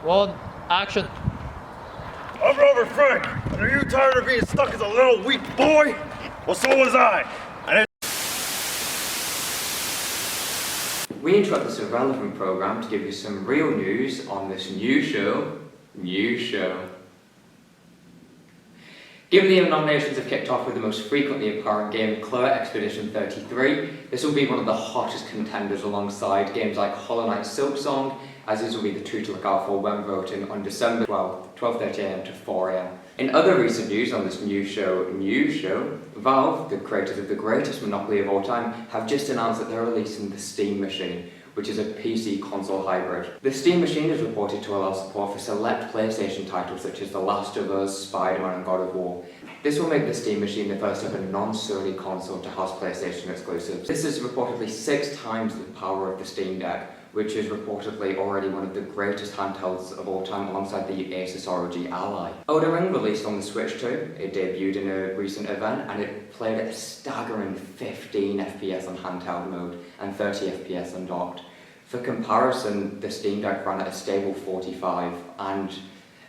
One, action. I'm Robert Frank, and are you tired of being stuck as a little weak boy? Well, so was I. We interrupt this irrelevant program to give you some real news on this new show. Given the nominations have kicked off with the most frequently apparent game, Clone Expedition 33, this will be one of the hottest contenders alongside games like Hollow Knight Silksong, as these will be the two to look out for when voting on December 12th, 12:30am to 4am. In other recent news on this new show, Valve, the creators of the greatest Monopoly of all time, have just announced that they're releasing the Steam Machine, which is a PC console hybrid. The Steam Machine is reported to allow support for select PlayStation titles such as The Last of Us, Spider-Man and God of War. This will make the Steam Machine the first ever non-Sony console to house PlayStation exclusives. This is reportedly 6 times the power of the Steam Deck, which is reportedly already one of the greatest handhelds of all time alongside the Asus ROG Ally. Elden Ring released on the Switch too. It debuted in a recent event and it played at a staggering 15 FPS on handheld mode and 30 FPS on docked. For comparison, the Steam Deck ran at a stable 45 and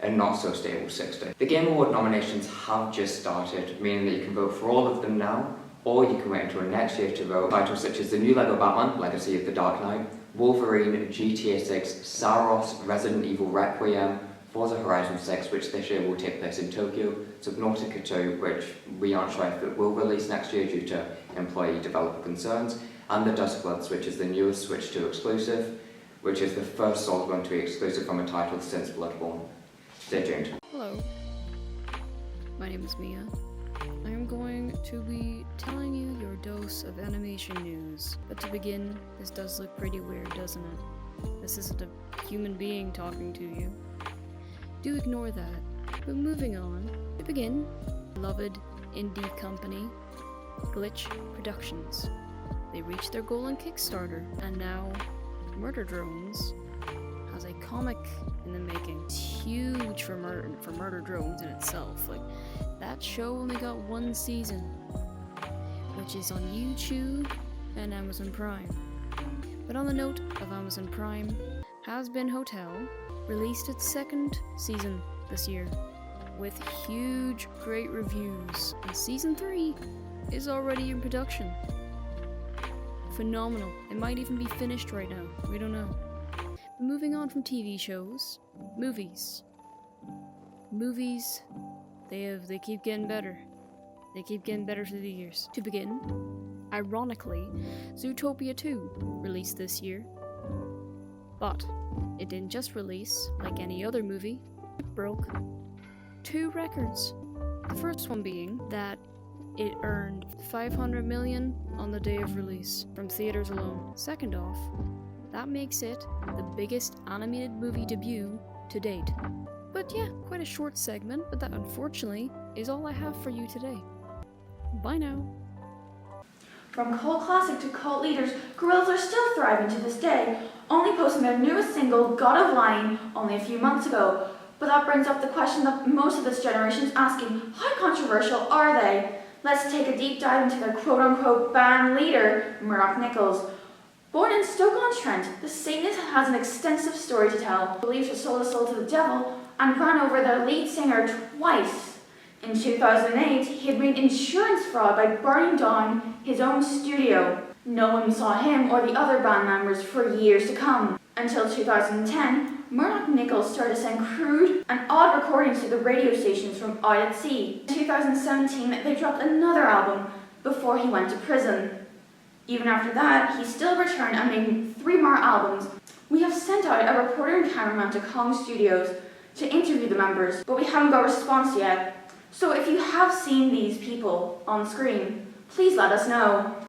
a not so stable 60. The Game Award nominations have just started, meaning that you can vote for all of them now, or you can wait until next year to vote. Titles such as the new LEGO Batman, Legacy of the Dark Knight, Wolverine, GTA 6, Saros, Resident Evil Requiem, Forza Horizon 6, which this year will take place in Tokyo, Subnautica 2, which we aren't sure if it will release next year due to employee developer concerns, and the Duskbloods, which is the newest Switch 2 exclusive, which is the first Soulsborne to be exclusive from a title since Bloodborne. Stay tuned. Hello, my name is Mia. I am going to be telling you your dose of animation news. But to begin, this does look pretty weird, doesn't it? This isn't a human being talking to you. Do ignore that. But moving on, to begin, beloved indie company, Glitch Productions. They reached their goal on Kickstarter, and now Murder Drones has a comic in the making. It's huge for Murder Drones in itself. Like, that show only got 1 season, which is on YouTube and Amazon Prime. But on the note of Amazon Prime, Has Been Hotel released its 2nd season this year with huge, great reviews, and season 3 is already in production. Phenomenal. It might even be finished right now. We don't know. But moving on from TV shows, movies. Movies, they keep getting better. They keep getting better through the years. To begin, ironically, Zootopia 2 released this year. But it didn't just release like any other movie. It broke 2 records. The first one being that it earned $500 million on the day of release from theaters alone. Second off, that makes it the biggest animated movie debut to date. But yeah, quite a short segment, but that unfortunately is all I have for you today. Bye now. From cult classic to cult leaders, Gorillaz are still thriving to this day, only posting their newest single, God of Lying, only a few months ago. But that brings up the question that most of this generation is asking, how controversial are they? Let's take a deep dive into their quote-unquote band leader, Murdoch Nichols. Born in Stoke-on-Trent, the Satanist has an extensive story to tell, believes he sold his soul to the devil, and ran over their lead singer twice. In 2008, he had made insurance fraud by burning down his own studio. No one saw him or the other band members for years to come. Until 2010, Murdoch Nichols started to send crude and odd recordings to the radio stations from out at sea. In 2017, they dropped another album before he went to prison. Even after that, he still returned and made 3 more albums. We have sent out a reporter and cameraman to Kong Studios to interview the members, but we haven't got a response yet. So if you have seen these people on screen, please let us know.